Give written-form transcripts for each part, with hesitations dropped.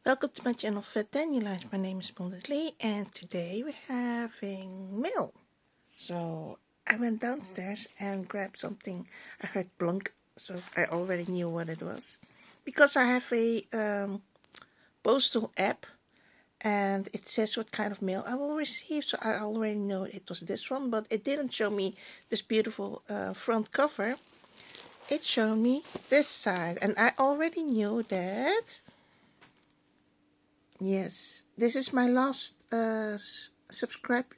Welcome to my channel Fat Dandelions. My name is Lee and today we're having mail. So I went downstairs and grabbed something. I heard blunk, so I already knew what it was. Because I have a postal app and it says what kind of mail I will receive, so I already know it was this one, but it didn't show me this beautiful front cover. It showed me this side and I already knew that. Yes, this is my last subscription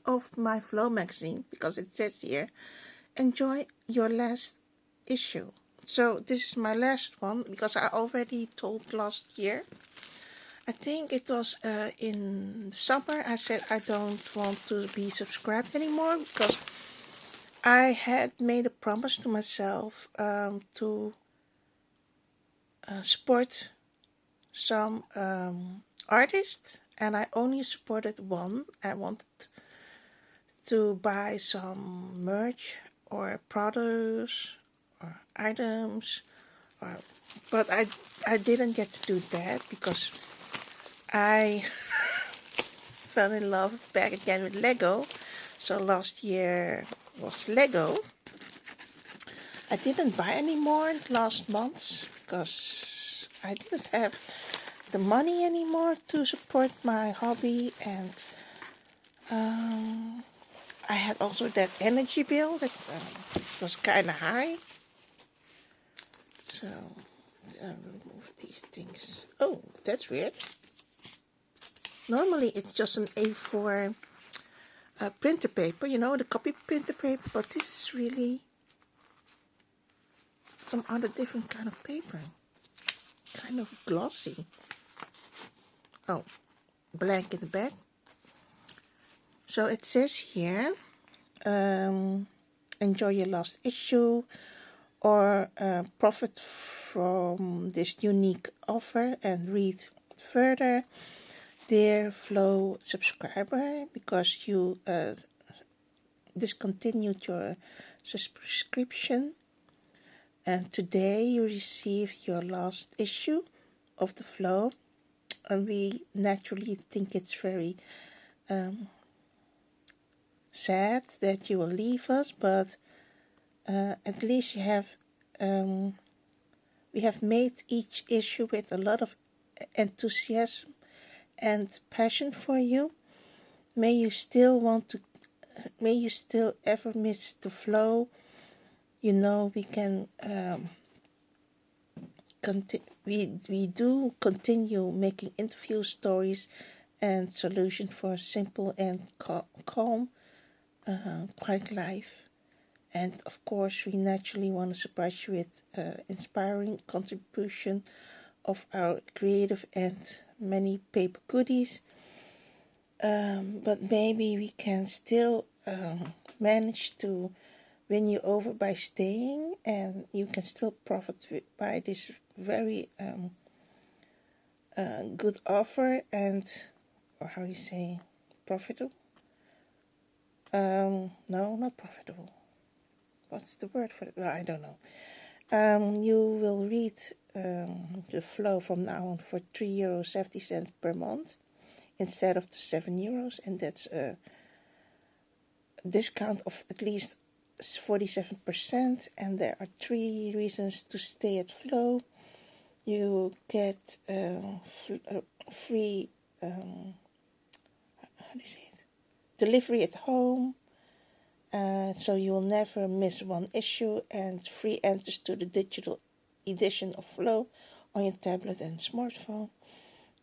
of my Flow magazine, because it says here, enjoy your last issue. So this is my last one, because I already told last year. I think it was in the summer. I said I don't want to be subscribed anymore, because I had made a promise to myself to support some artists, and I only supported one. I wanted to buy some merch or products or items, but I didn't get to do that because I fell in love back again with Lego. So last year was Lego. I didn't buy any more last month because I didn't have the money anymore to support my hobby, and I had also that energy bill that was kind of high. So remove these things. Oh, that's weird. Normally it's just an A4 printer paper, you know, the copy printer paper, but this is really some other different kind of paper, kind of glossy. Oh, blank in the back. So it says here, enjoy your last issue, or profit from this unique offer and read further. Dear Flow subscriber, because you discontinued your subscription and today you receive your last issue of the Flow, and we naturally think it's very sad that you will leave us, but at least you have we have made each issue with a lot of enthusiasm and passion for you. May you still ever miss the Flow. You know, we can we do continue making interview stories and solutions for simple and calm quiet life. And of course, we naturally want to surprise you with inspiring contribution of our creative and many paper goodies. But maybe we can still manage to win you over by staying, and you can still profit by this very good offer, and, or how you say, profitable? No, not profitable. What's the word for it? Well, I don't know. You will read the Flow from now on for €3.70 per month instead of the €7, and that's a discount of at least 47%. And there are 3 reasons to stay at Flow. You get free how do you say it? Delivery at home. So you will never miss one issue, and free entries to the digital edition of Flow on your tablet and smartphone,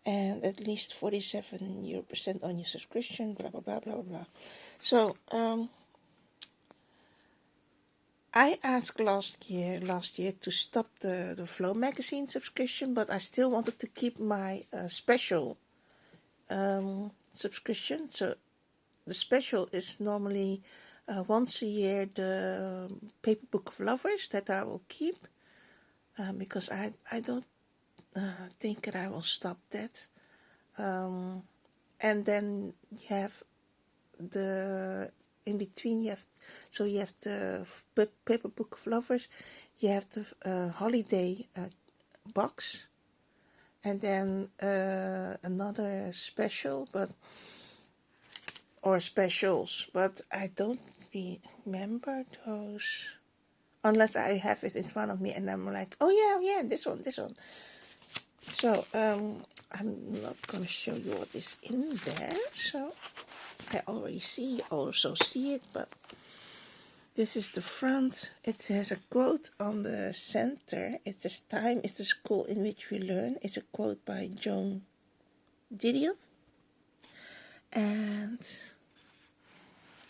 and at least 47% on your subscription, blah blah blah blah blah. So I asked last year to stop the Flow magazine subscription, but I still wanted to keep my special subscription. So the special is normally once a year the paper book of lovers that I will keep, because I don't think that I will stop that. And then you have the in between, you have the paper book of lovers, you have the holiday box, and then another special, or specials, but I don't remember those unless I have it in front of me and I'm like, oh yeah, this one. So I'm not gonna show you what is in there. So I already also see it, but this is the front. It has a quote on the center. It says, "Time is the school in which we learn." It's a quote by Joan Didion. And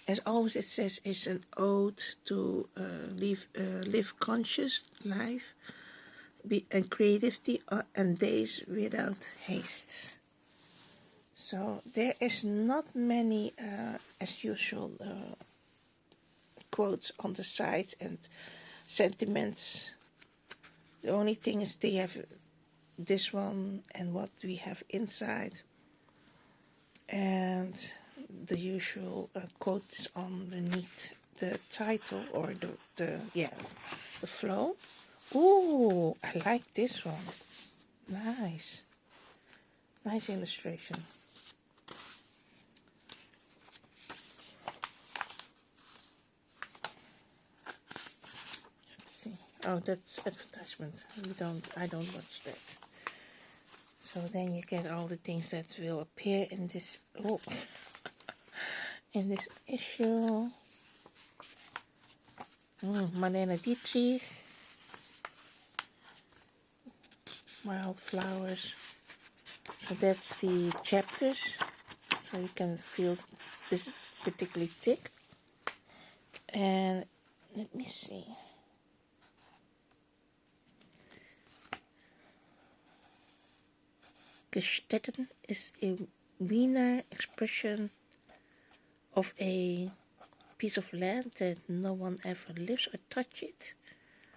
as always, it says it's an ode to live conscious life and creativity and days without haste. So there is not many, as usual, quotes on the side and sentiments. The only thing is they have this one and what we have inside. And the usual quotes underneath the title or the flow. Ooh, I like this one. Nice illustration. Let's see. Oh, that's advertisement. I don't watch that. So then you get all the things that will appear in this in this issue. Marlene Dietrich, Wildflowers. So that's the chapters. So you can feel this is particularly thick. And let me see. Gestatten is a Wiener expression of a piece of land that no one ever lives or touches it.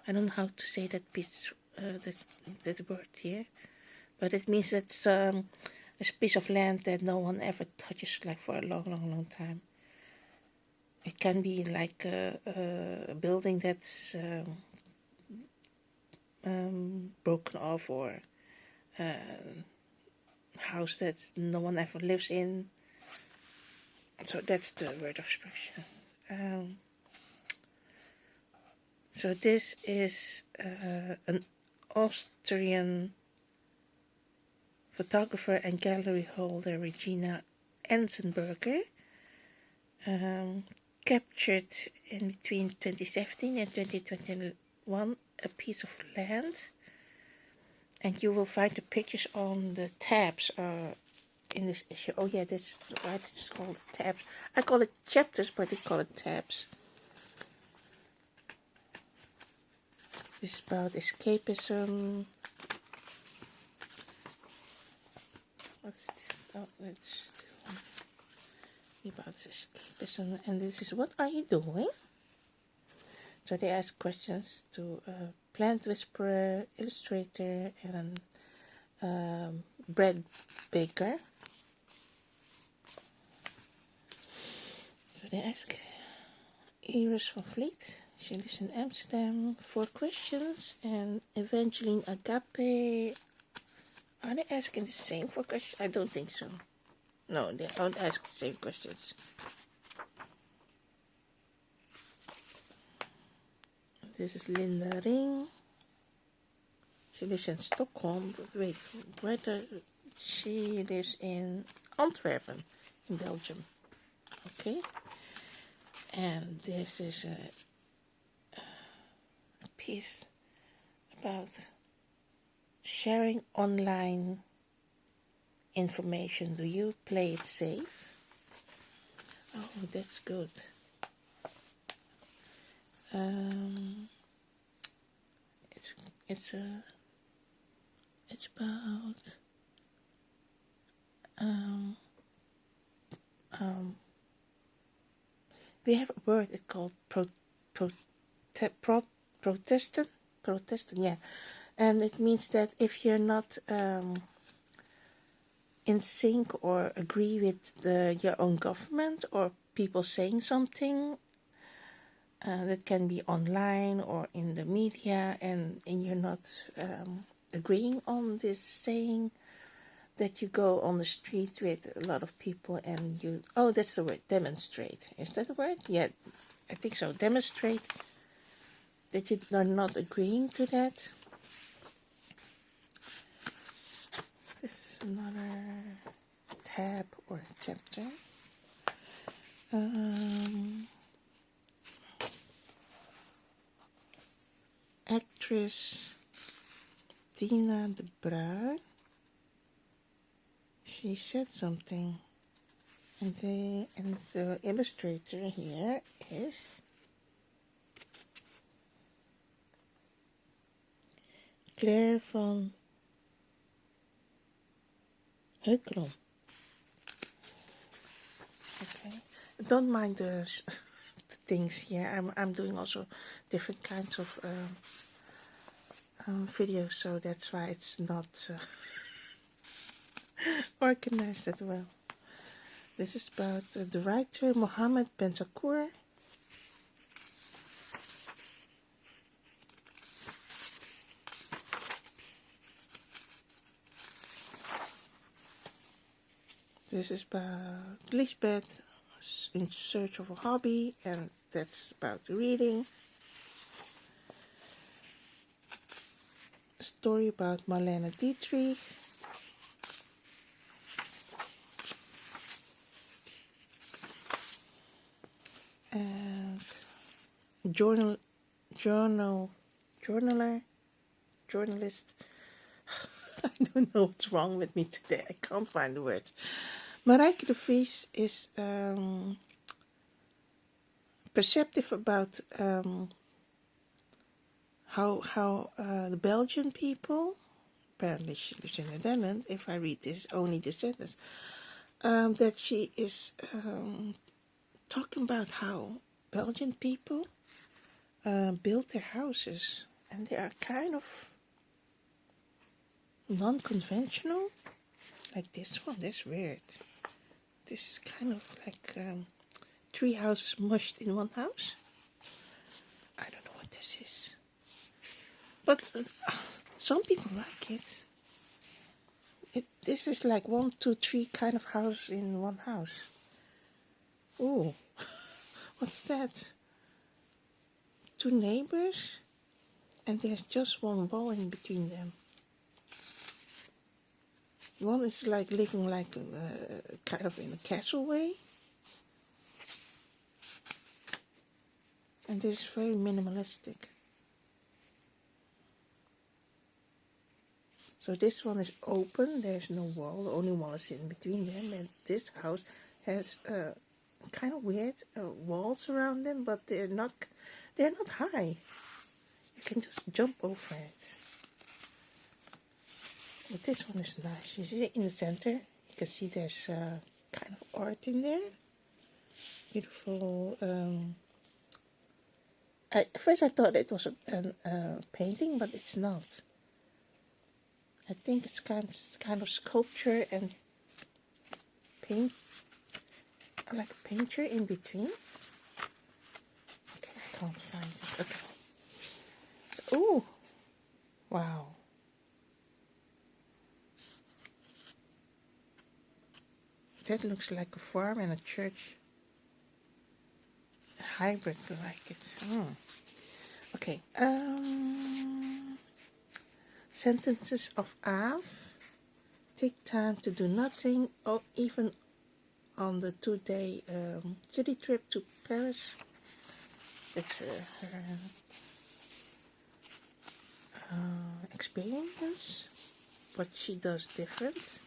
I don't know how to say that piece, that word here, but it means it's a piece of land that no one ever touches, like for a long time. It can be like a building that's broken off, or house that no one ever lives in. So that's the word of expression. So this is an Austrian photographer and gallery holder, Regina Enzenberger, captured in between 2017 and 2021 a piece of land. And you will find the pictures on the tabs in this issue. Oh yeah, that's right, it's called tabs. I call it chapters, but they call it tabs. This is about escapism. What's this? Oh, it's still about escapism. And this is, what are you doing? So they ask questions to a plant whisperer, illustrator, and bread baker. So they ask Iris van Vliet. She lives in Amsterdam. 4 questions. And Evangeline Agape. Are they asking the same 4 questions? I don't think so. No, they don't ask the same questions. This is Linda Ring. She lives in Stockholm, but wait, where she lives in Antwerpen, in Belgium. Okay. And this is a piece about sharing online information. Do you play it safe? Oh, that's good. It's about we have a word it's called Protestant, yeah, and it means that if you're not in sync or agree with your own government or people saying something, that can be online or in the media, and you're not agreeing on this saying that you go on the street with a lot of people and you, oh, that's the word, demonstrate. Is that the word? Yeah, I think so. Demonstrate that you are not agreeing to that. This is another tab or chapter. Actress Tina de Bruin. She said something, and the illustrator here is Claire van Heukelen. Okay, don't mind the things here. I'm doing also different kinds of videos, so that's why it's not organized that well. This is about the writer Mohammed Benzakour. This is about Lisbeth in search of a hobby, and that's about reading. A story about Marlene Dietrich. And journalist. I don't know what's wrong with me today. I can't find the words. Marijke de Vries is perceptive about how the Belgian people, apparently she lives in the Netherlands, if I read this, only this sentence, that she is talking about how Belgian people build their houses, and they are kind of non-conventional, like this one. That's weird. This is kind of like 3 houses mushed in one house. I don't know what this is, but some people like it. This is like 1, 2, 3 kind of house in one house. Oh, what's that? 2 neighbors, and there's just one wall in between them. One is like living like kind of in a castle way, and this is very minimalistic. So this one is open, there's no wall, the only wall is in between them, and this house has kind of weird walls around them, but they're not high. You can just jump over it. But this one is nice. You see in the center, you can see there's kind of art in there. Beautiful. At first I thought it was a painting, but it's not. I think it's kind of sculpture and paint, like a painter in between. Okay, I can't find it. Okay. So, oh, wow. That looks like a farm and a church. A hybrid like it. Okay. Sentences of Ave. Take time to do nothing, or even on the 2-day city trip to Paris. It's her experience. What she does different.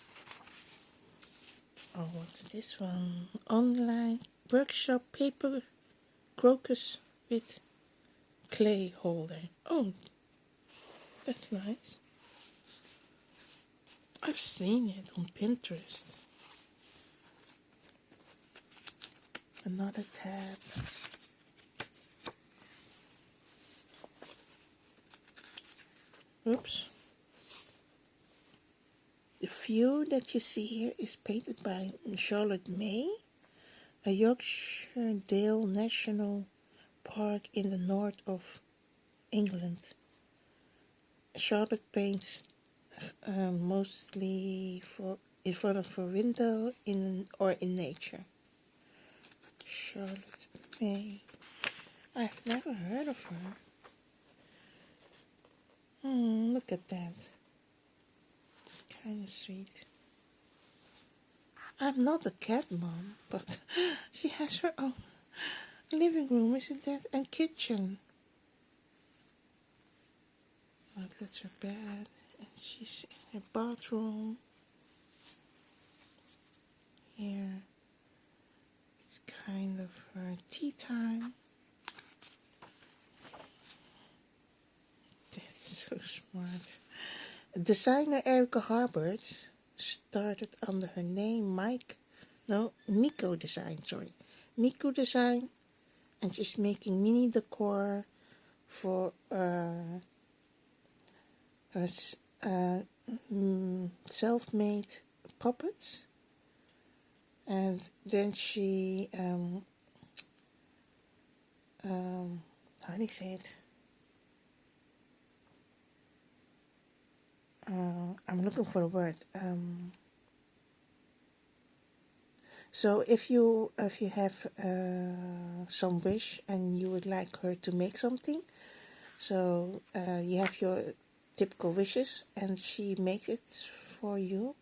Oh, what's this one? Online workshop paper crocus with clay holder. Oh, that's nice. I've seen it on Pinterest. Another tab. Oops. The view that you see here is painted by Charlotte May, a Yorkshire Dale National Park in the north of England. Charlotte paints mostly in front of a window in nature. Charlotte May. I've never heard of her. Look at that. Kind of sweet. I'm not a cat mom, but she has her own living room, isn't that? And kitchen. Look, that's her bed. And she's in her bathroom. Here. It's kind of her tea time. That's so smart. Designer Erica Harbert started under her name Miko Design, Miko Design, and she's making mini decor for her self-made puppets. And then she how do you say it? I'm looking for a word. So if you have some wish and you would like her to make something, so you have your typical wishes and she makes it for you.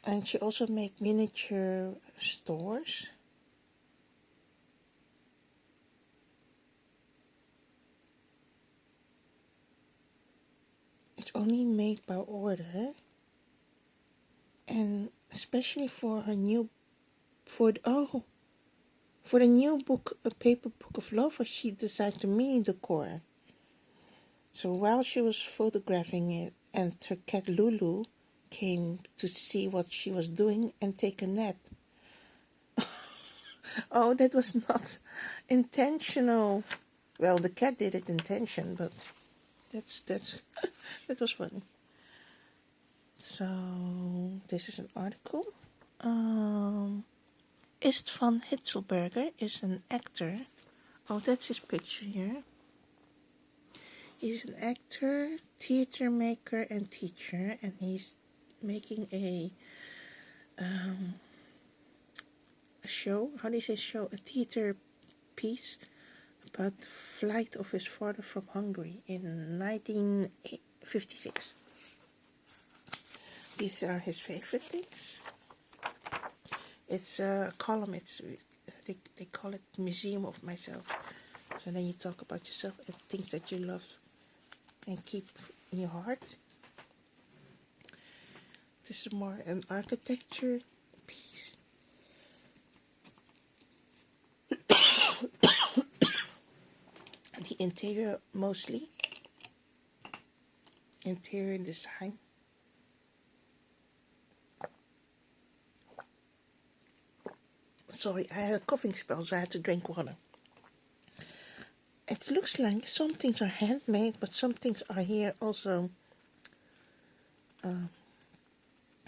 And she also makes miniature stores. It's only made by order, and especially for her for the new book, A Paper Book of Lovers, she decided to mini decor. So while she was photographing it, and her cat Lulu came to see what she was doing and take a nap. Oh, that was not intentional. Well, the cat did it intention, but that's that was funny. So this is an article. Istvan Hitzelberger is an actor. Oh, that's his picture here. He's an actor, theater maker, and teacher, and he's making a show. How do you say show? A theater piece about the flight of his father from Hungary in 1956. These are his favorite things. It's a column. They call it Museum of Myself. So then you talk about yourself and things that you love and keep in your heart. This is more an architecture piece. The interior mostly. Interior design. Sorry, I had a coughing spell, so I had to drink water. It looks like some things are handmade, but some things are here also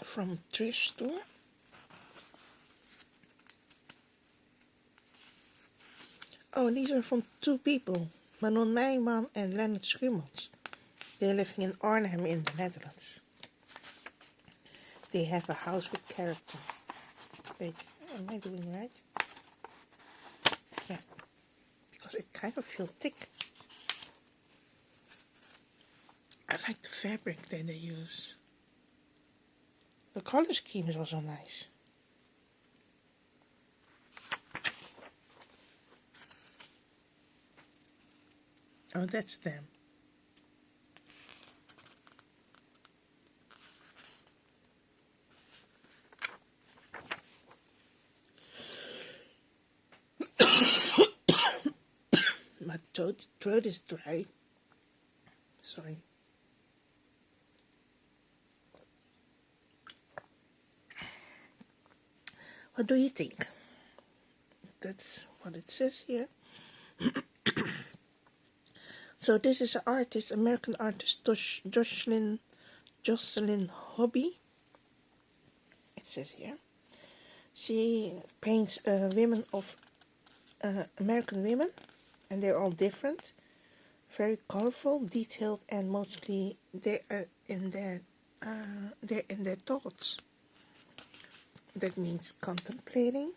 from thrift store. Oh, these are from two people, Manon Nijman and Leonard Schuurmans. They're living in Arnhem in the Netherlands. They have a house with character. Wait, am I doing right? Yeah, because it kind of feels thick. I like the fabric that they use. The color scheme is also nice. Oh, that's them. My throat is dry. Sorry. What do you think? That's what it says here. So this is an artist, American artist, Jocelyn Hobbie. It says here. She paints women of American women, and they're all different, very colorful, detailed, and mostly they are in their they're in their thoughts. That means contemplating.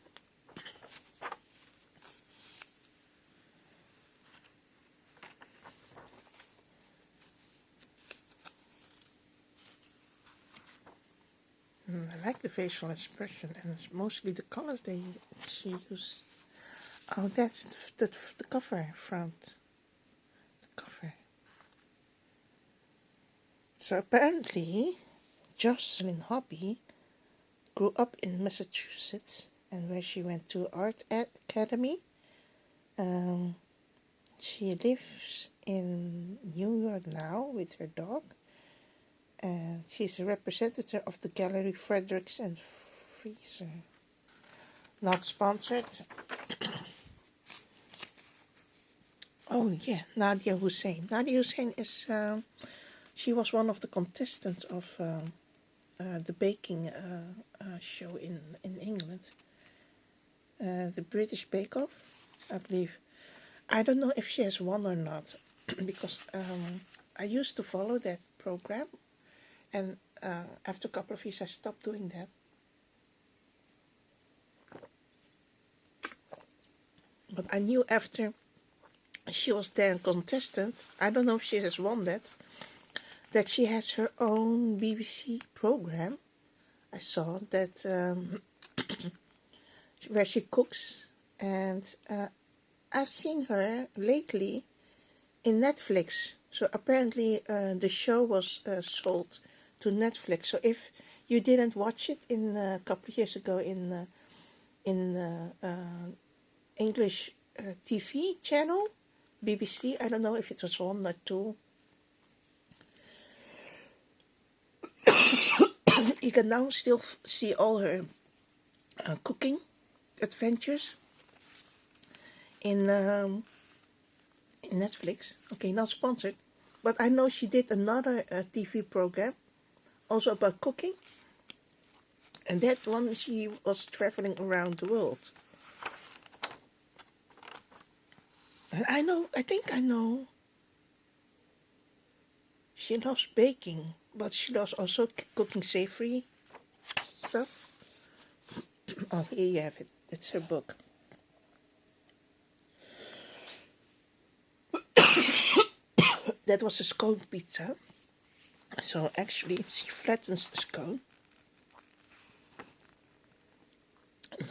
I like the facial expression, and it's mostly the colors she used. Oh, that's the cover front. The cover. So apparently, Jocelyn Hobbie grew up in Massachusetts, and where she went to art academy. She lives in New York now with her dog, and she's a representative of the gallery Fredericks and Freezer. Not sponsored. Oh yeah, Nadia Hussein. Nadia Hussein is, she was one of the contestants of the baking show in England. The British Bake Off, I believe. I don't know if she has won or not, because I used to follow that program, and after a couple of years I stopped doing that. But I knew after she was there contestant, I don't know if she has won that she has her own BBC program. I saw that where she cooks, and I've seen her lately in Netflix. So apparently the show was sold to Netflix. So if you didn't watch it in a couple of years ago in English TV channel, BBC, I don't know if it was 1 or 2. You can now still see all her cooking adventures in Netflix. Okay, not sponsored, but I know she did another TV program also about cooking, and that one she was traveling around the world. And I think I know. She loves baking, but she loves also cooking savory stuff. Oh, here you have it. It's her book. That was a scone pizza. So actually, she flattens the scone.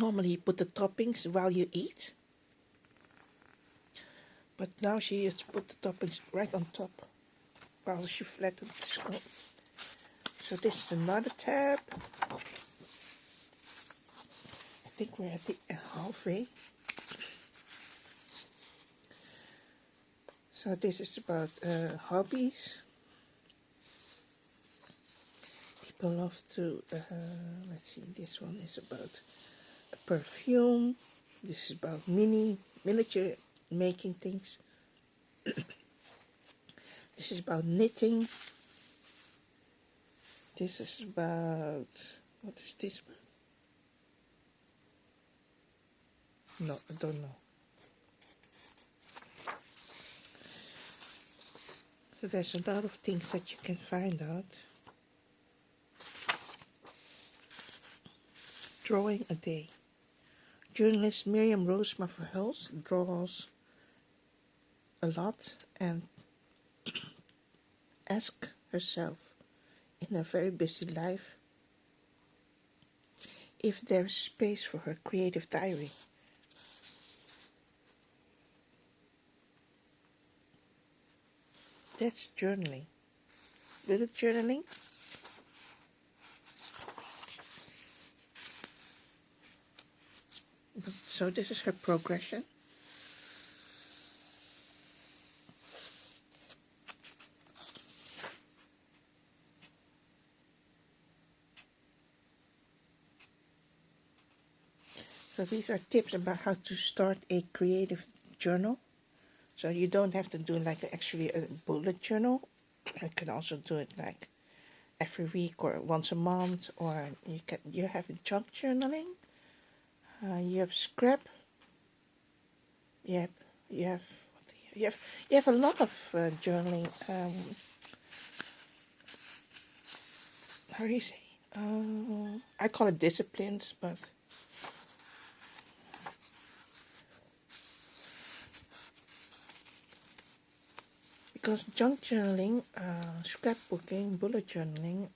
Normally, you put the toppings while you eat. But now she has put the toppings right on top while she flattens the scone. So this is another tab. I think we're at the halfway. So this is about hobbies. People love to, let's see, this one is about a perfume. This is about miniature making things. This is about knitting. This is about, what is this about? No, I don't know. So there's a lot of things that you can find out. Drawing a day. Journalist Miriam Roosma Verhulst draws a lot and asks herself in her very busy life if there is space for her creative diary. That's journaling. Bullet journaling. So this is her progression. So these are tips about how to start a creative journal. So you don't have to do like actually a bullet journal. You can also do it like every week or once a month, or you have junk journaling. You have scrap. You have a lot of journaling. how do you say? I call it disciplines, but because junk journaling, scrapbooking, bullet journaling,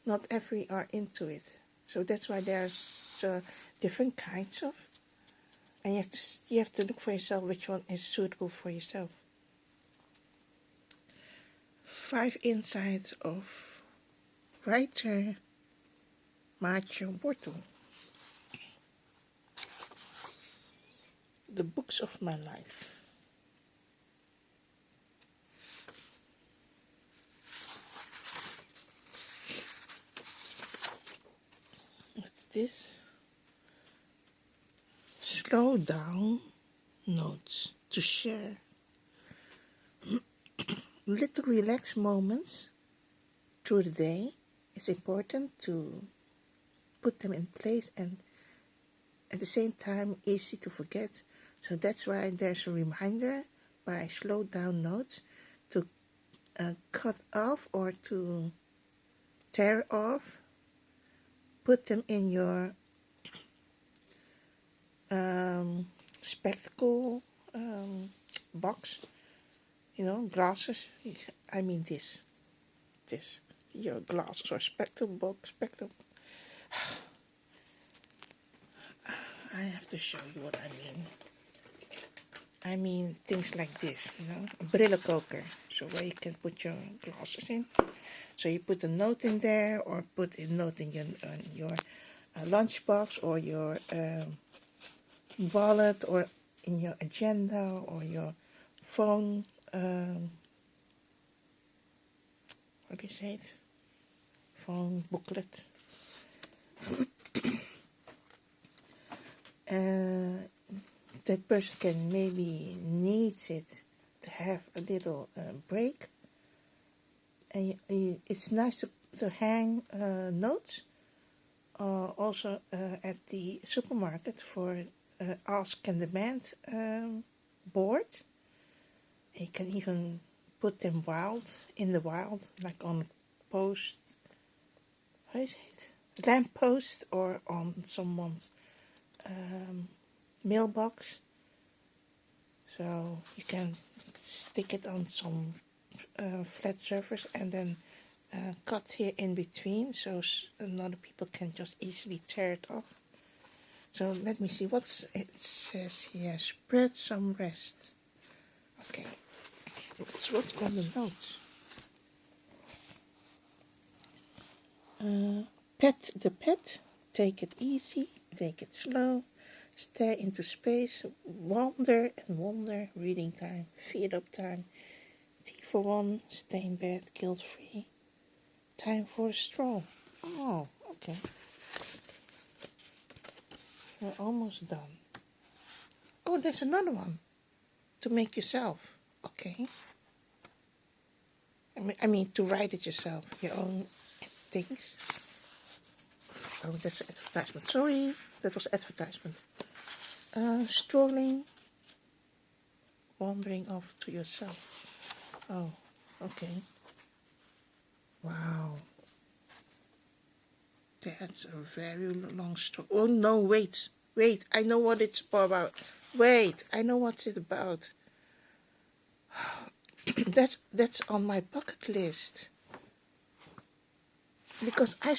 not every are into it. So that's why there's different kinds of, and you have to look for yourself which one is suitable for yourself. 5 insights of writer Macho Borto. The books of my life. What's this? Slow down notes to share. Little relaxed moments through the day. It's important to put them in place and at the same time easy to forget. So that's why there's a reminder by slow down notes to cut off or to tear off. Put them in your spectacle box. You know, glasses. I mean this. Your glasses or spectacle box. I have to show you what I mean. I mean things like this, you know, a brillenkoker. So where you can put your glasses in. So you put a note in there, or put a note in your lunchbox, or your wallet, or in your agenda, or your phone. What do you say it? Phone booklet. That person can maybe needs it to have a little break. And it's nice to hang notes also at the supermarket for ask and demand board. You can even put them in the wild, like on a post, how is it? Lamp post, or on someone's mailbox. So you can stick it on some flat surface and then cut here in between, so other people can just easily tear it off. So let me see what's it says here. Spread some rest. Okay, what's on the notes? Pet the pet. Take it easy. Take it slow. Stare into space. Wander and wonder. Reading time. Feed up time. Tea for one. Stay in bed. Guilt free. Time for a stroll. Oh, okay. We're almost done. Oh, there's another one. To make yourself. Okay. I mean to write it yourself. Your own things. Oh, that's advertisement. Sorry, that was advertisement. Strolling. Wandering off to yourself. Oh, okay. Wow. That's a very long story. Oh no, wait, I know what it's about. Wait, I know what's it about. That's on my bucket list. Because I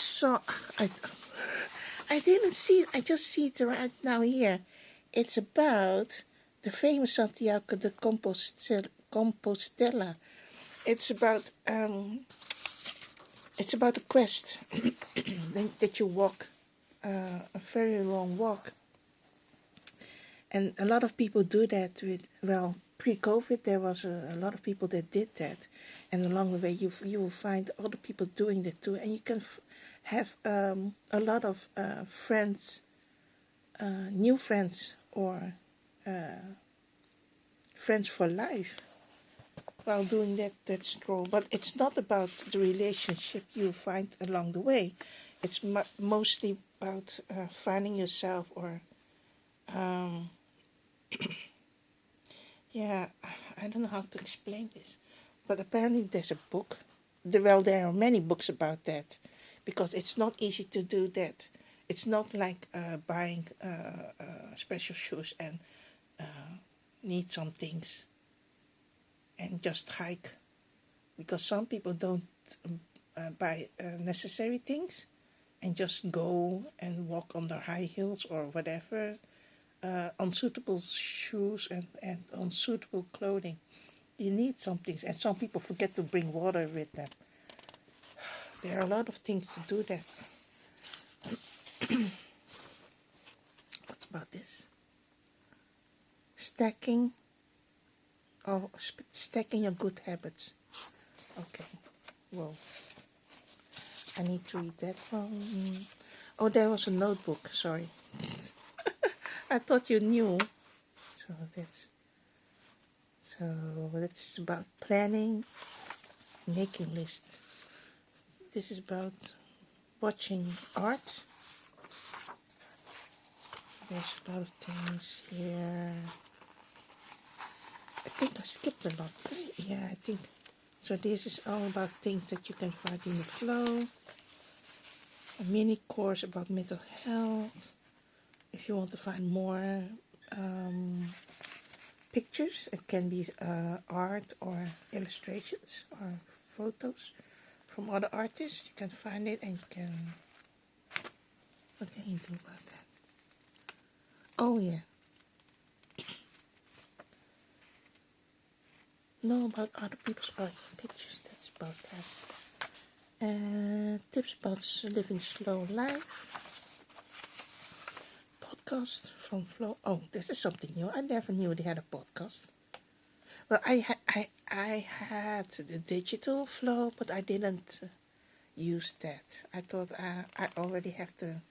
didn't see it, I just see it right now here. It's about the famous Santiago de Compostela. It's about a quest that you walk a very long walk, and a lot of people do that pre-COVID there was a lot of people that did that, and along the way you will find other people doing that too, and you can have a lot of friends, new friends, or friends for life while doing that stroll. But it's not about the relationship you find along the way. It's mostly about finding yourself, or yeah, I don't know how to explain this, but apparently there's a book. There are many books about that. because it's not easy to do that. It's not like buying special shoes and need some things and just hike, because some people don't buy necessary things and just go and walk on their high heels or whatever, unsuitable shoes and unsuitable clothing. You need some things, and some people forget to bring water with them. There are a lot of things to do that. What's about this? Stacking your good habits. Okay, well, I need to read that one. Oh, there was a notebook, sorry. I thought you knew. So that's about planning, making lists. This is about watching art. There's a lot of things here. I think I skipped a lot. Yeah, I think. So this is all about things that you can find in the flow. A mini course about mental health. If you want to find more pictures, it can be art or illustrations or photos from other artists. You can find it and you can... What can you do about that? Oh yeah. Know about other people's art and pictures. That's about that. Tips about living slow life. Podcast from Flow. Oh, this is something new. I never knew they had a podcast. Well, I had the digital Flow, but I didn't use that. I thought I already have the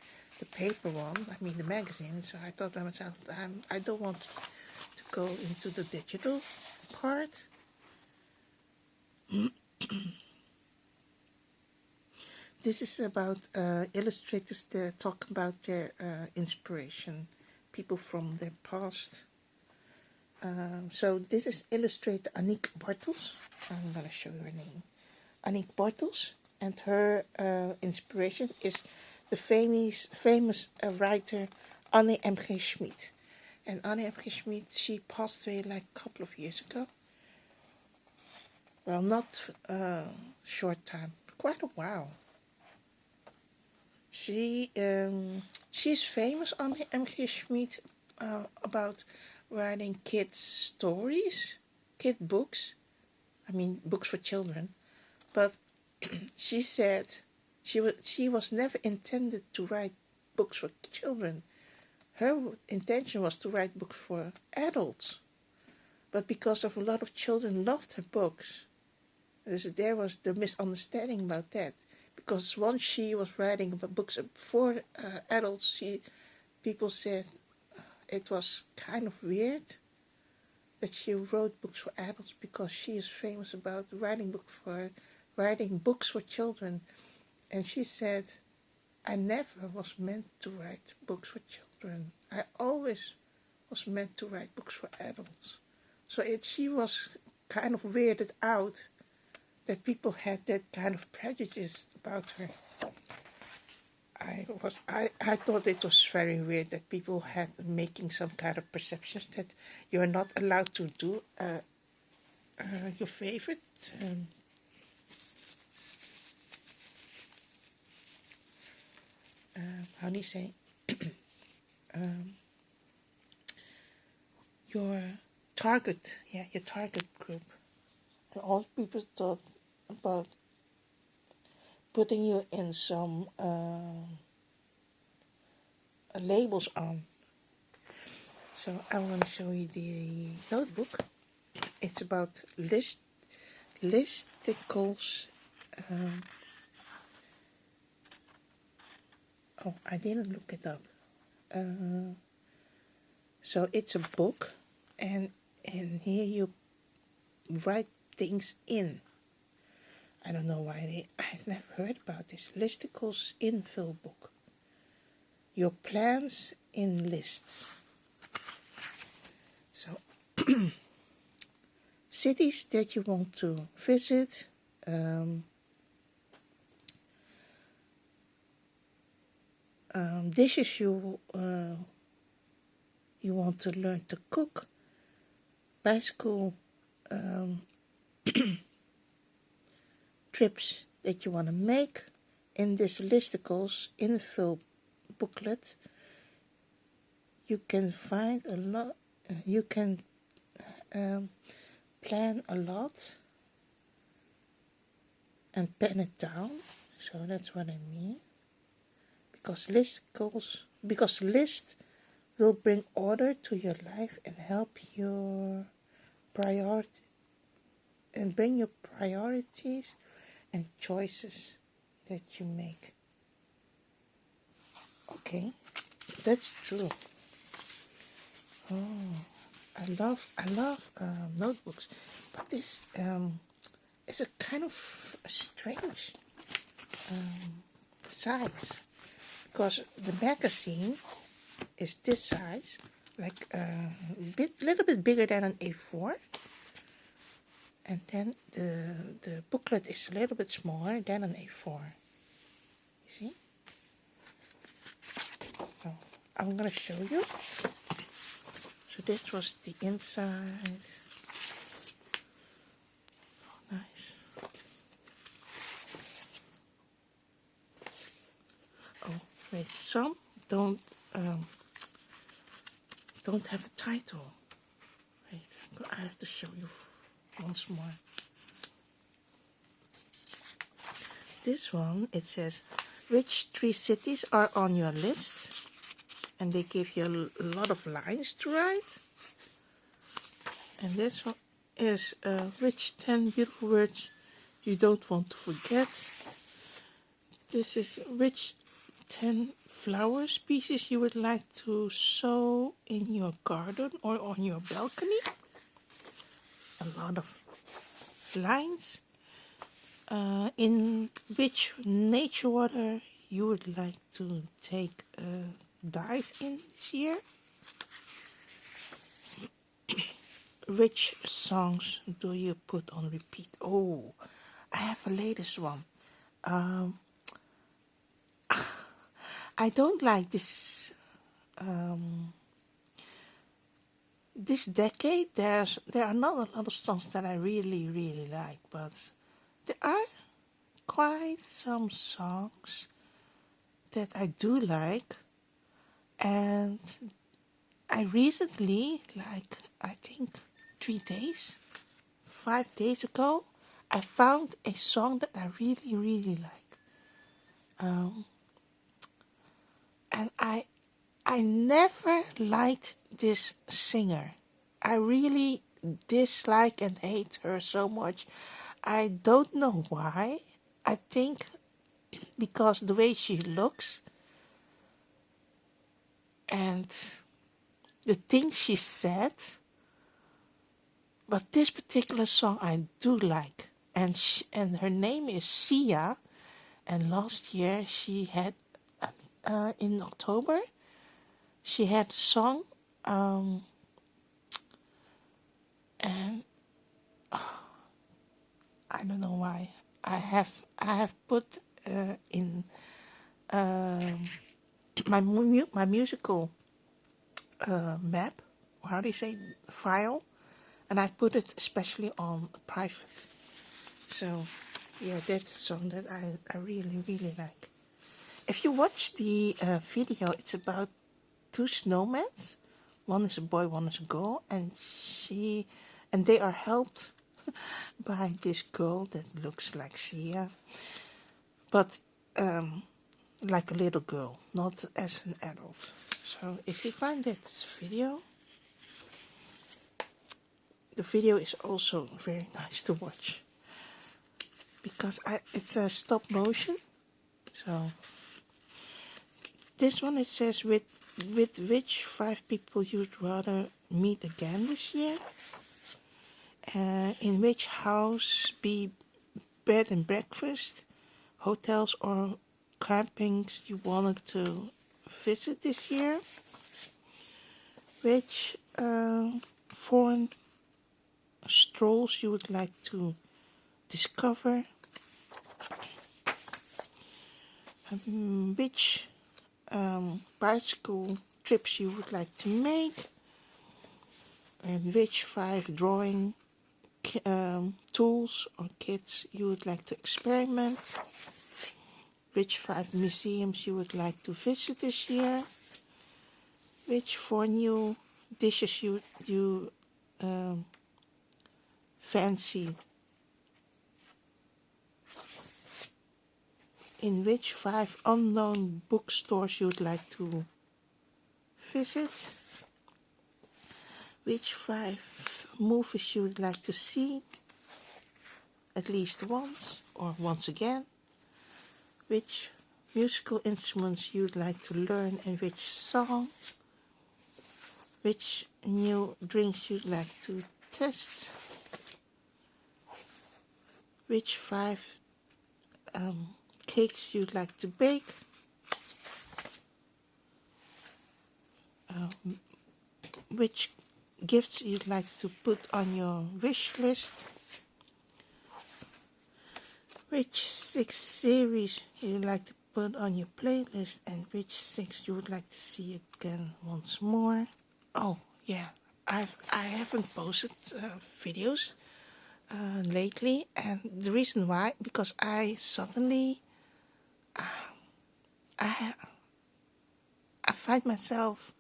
paper one. I mean the magazine. So I thought to myself, I don't want to go into the digital part. This is about illustrators that talk about their inspiration, people from their past. So this is illustrator Anik Bartos. I'm going to show you her name. Anik Bartos, and her inspiration is the famous writer Anne M.G. Schmid. And Anne M.G. Schmid, she passed away like a couple of years ago. Well, not short time, quite a while. She's famous on M.G. Schmid about writing kids' stories, kid books. I mean, books for children. But she said she was never intended to write books for children. Her intention was to write books for adults. But because of a lot of children loved her books, there was the misunderstanding about that. Because once she was writing books for adults, people said it was kind of weird that she wrote books for adults, because she is famous about writing books for children. And she said, I never was meant to write books for children. I always was meant to write books for adults. So she was kind of weirded out that people had that kind of prejudice about her. I thought it was very weird that people had making some kind of perceptions that you're not allowed to do your favorite. How do you say? Your target group. And all people thought about putting you in some labels on. So I'm going to show you the notebook. It's about listicles. Oh, I didn't look it up. So it's a book, and here you write things in. I don't know why I've never heard about this. Listicles Invulboek. Your plans in lists. So, cities that you want to visit, dishes you want to learn to cook, bicycle trips that you want to make. In this Listicles Invulboek booklet, you can find a lot. You can plan a lot and pen it down. So that's what I mean. Because list will bring order to your life and help your bring your priorities and choices that you make. Okay, that's true. Oh, I love notebooks, but this is a kind of a strange size, because the magazine is this size, like little bit bigger than an A4, and then the booklet is a little bit smaller than an A4. You see? So I'm gonna show you. So this was the inside. Oh, nice. Oh, wait, some don't have a title. Wait, I have to show you once more. This one, it says, which 3 cities are on your list? And they give you a lot of lines to write. And this one is, which 10 beautiful words you don't want to forget? This is, which 10 flower species you would like to sow in your garden or on your balcony? A lot of lines. In which nature water you would like to take a dive in this year? Which songs do you put on repeat? Oh, I have a latest one. I don't like this this decade. There are not a lot of songs that I really like, but there are quite some songs that I do like. And I recently, like I think 5 days ago, I found a song that I really like. And I never liked this singer. I really dislike and hate her so much. I don't know why. I think because the way she looks and the things she said. But this particular song I do like. And her name is Sia. And last year she had, in October, she had a song. And I don't know why. I have put in my musical map, how do you say, file, and I put it especially on private. So yeah, that's a song that I really like. If you watch the video, it's about 2 snowmen. One is a boy, one is a girl, and they are helped by this girl that looks like Sia, but like a little girl, not as an adult. So if you find that video, the video is also very nice to watch, because it's a stop motion. So this one, it says, with which 5 people you'd rather meet again this year? In which house, be bed and breakfast, hotels or campings you wanted to visit this year? Which foreign strolls you would like to discover? Which bicycle trips you would like to make, and which 5 drawing tools or kits you would like to experiment, which 5 museums you would like to visit this year, which 4 new dishes you fancy, in which 5 unknown bookstores you would like to visit, which 5 movies you would like to see at least once or once again, which musical instruments you would like to learn and which song, which new drinks you'd like to test, which 5 cakes you'd like to bake, which gifts you'd like to put on your wish list, which 6 series you'd like to put on your playlist, and which 6 you would like to see again once more. Oh yeah, I haven't posted videos lately, and the reason why, because I suddenly I find myself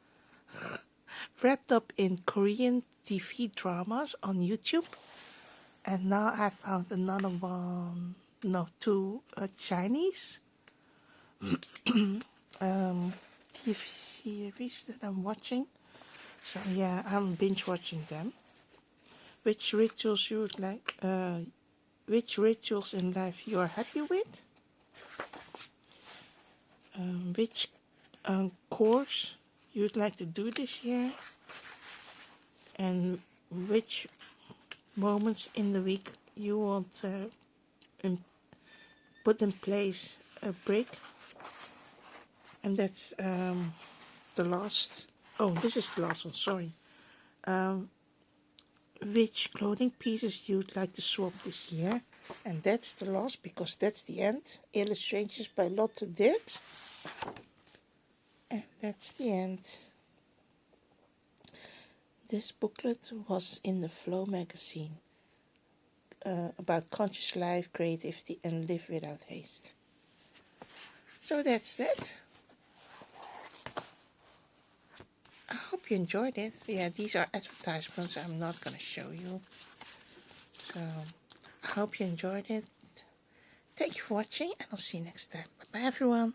wrapped up in Korean TV dramas on YouTube, and now I found another one, no, 2 Chinese TV series that I'm watching. So yeah, I'm binge watching them. Which rituals you would like, which rituals in life you are happy with, which course you would like to do this year, and which moments in the week you want to put in place a break. And that's the last, oh, this is the last one, sorry. Which clothing pieces you'd like to swap this year. And that's the last, because that's the end. Illustrations by Lotte Dirt. And that's the end. This booklet was in the Flow magazine about conscious life, creativity, and live without haste. So that's that. I hope you enjoyed it. Yeah, these are advertisements I'm not going to show you. So I hope you enjoyed it. Thank you for watching, and I'll see you next time. Bye-bye, everyone.